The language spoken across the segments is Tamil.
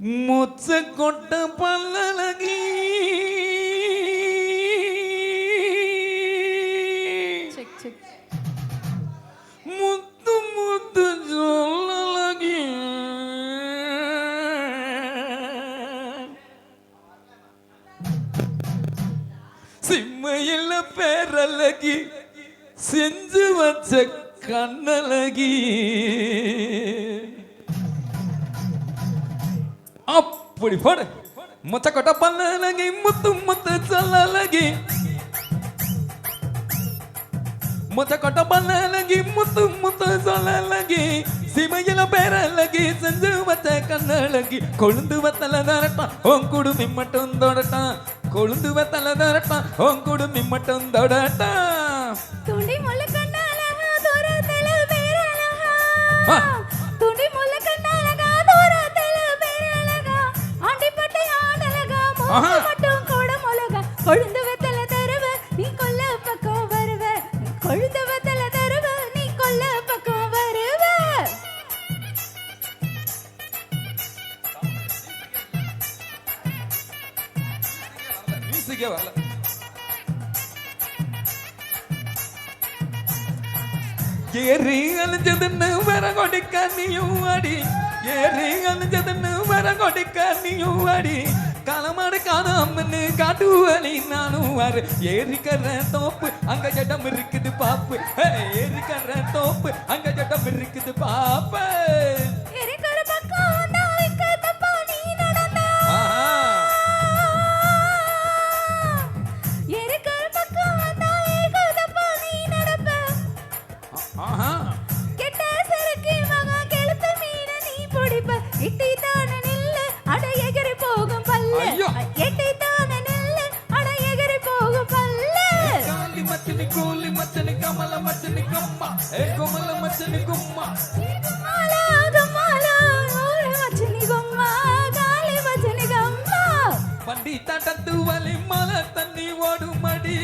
முச்ச கொட்ட பல்லழகி முத்து முத்து சொல்லழகி சிம்மையில் பேரழகி செஞ்சு வச்ச கண்ணழகி அப்படி பாடு முச்ச கொட்ட பல்லழகி முத்து முத்து சொல்லழகி முச்ச கொட்ட பல்லழகி முத்து முத்து சொல்லழகி சிமையில பேரழகி செஞ்சு வச்ச கண்ணழகி கொழுந்து வத்தல தரட்டான் உன் குடுமி மட்டும் தொடட்டான் கொழுந்து வத்தல தரட்டான் உன் குடுமி மட்டும் தொடட்டான் துண்டி முள்ள கண்ணழகா தூரத்துல பேரழகா துண்டி முள்ள கண்ணழகா தூரத்துல பேரழகா ஆண்டிப்பட்டை ஆடழகா மூக்கு மட்டும் கூட முழகா கொழுந்து வத்தல தருவ நீ கொல்ல பக்கம் வருவ கொழுந்து வத்தல தருவ நீ கொல்ல பக்கம் வருவ மியூசிக்கே வரல ஏறி அழிஞ்சதுன்னு வர கொடிக்க நீயும் அடி ஏறி அழிஞ்சதுன்னு வர கொடிக்க நீயும் அடி களமாடு காணாமன்னு காட்டுவலி நானும் வர ஏறிக்கிற தோப்பு அங்க ஜடம் இருக்குது பாப்பு ஏறிக்கிற தோப்பு அங்க ஜடம் இருக்குது பாப்பு இருக்கிற பக்கம் நாளைக்கு தப்பா நீ நடந்தா இருக்கிற பக்கம் நாளைக்கு தப்பா நீ நடப்ப கெட்ட சரக்கு மகா கெளுத்த மீன நீ பிடிப்ப இட்டி தான நில்லு அட எகிரி போகும் பல்லு எட்டி தான நில்லு அட எகிரி போகும் பல்லு காலி மச்சனி கூலி மச்சனி கமல மச்சனி கம்மா கோமல மச்சனி கும்மா மாலா கமாலா ஓர மச்சனி கும்மா காலி மச்சனி கம்மா வண்டி தட்டத்து வலி மலை தண்ணி ஓடும் அடி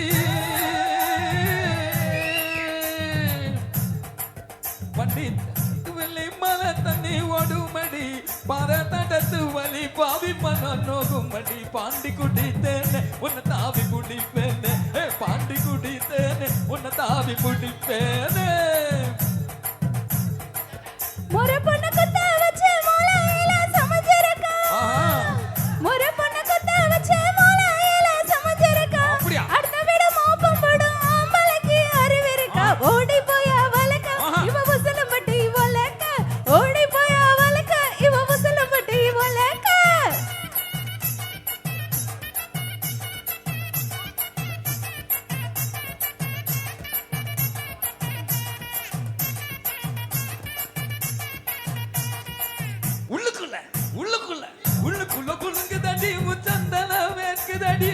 வண்டி தட்டத்து வலி மலை தண்ணி ஓடும் அடி பார தட்டத்து வலி பாவி மனம் நோகும் அடி பாண்டி குடித்தேனே உன்னை தாவி குடிப்பேனே பாண்டி குடித்தேனே உன்னை தாவி குடிப்பேனே முறை பொண்ணு குத்த வச்சு மூளையில சமைச்சிருக்கா முறை பொண்ணு குத்த வச்சு மூளையில சமைச்சிருக்கா அடுத்த விட மோப்பம் படும் ஆம்பளைக்கு அறிவிருக்கா ஓடி போய் அவளுக்கு இவ உசலம் பட்டி வளக்க ஓடி போய் அவளுக்கு இவ உசலம் பட்டி வளக்க உள்ளுக்குள்ள உள்ளுக்குள்ள உள்ளுக்குள்ள குலுங்குதடி உச்சந்தல வேக்குதடி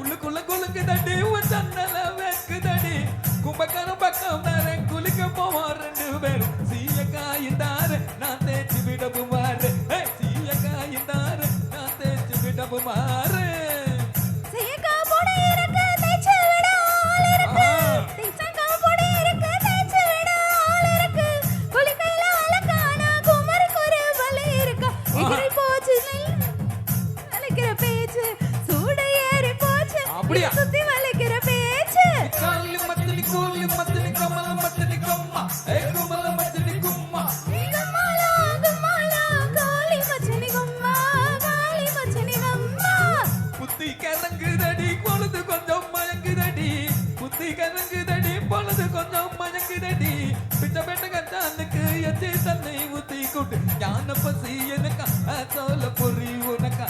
உள்ளுக்குள்ள குலுங்குதடி உச்சந்தல வேக்குதடி கும்பக்கர பக்கம் வேற குளிக்க போவோம் ரெண்டு பேரும் சீய காயிந்தாரு நான் தேய்ச்சி விடவுமாறு சீய காயிந்தாரு நான் தேய்ச்சி விடவுமாறு சீயக்கா போட இருக்கு தேய்ச்சி விட ஆள் இருக்கு தேய்ச்சக்கா போட இருக்கு தேய்ச்சி விட ஆள் இருக்கு குளிக்கையில அலக்கான குமருக்கு ஒரு வலி இருக்கு எகிரி போச்சு வலிக்கிற பேச்சு சூட ஏறி போச்சு அப்படியா? சுத்தி வலிக்கிற பேச்சு காலி மச்சனி கூலி மச்சனி கமல மச்சனி கம்மா கோமல மச்சனி கும்மா கம்மாலா கம்மாலா காளி மச்சனி கம்மா காளி மச்சனி கம்மா புத்தி கலங்குதடி பொழுது கொஞ்சம் மயங்குதடி புத்தி கலங்குதடி பொழுது கொஞ்சம் மயங்குதடி பிச்சை பெட்ட கச்சானுக்கு எச்சி தன்னை ஊத்தி கூட்டு ஞான பசி எனக்கா சோல பொறி உனக்கா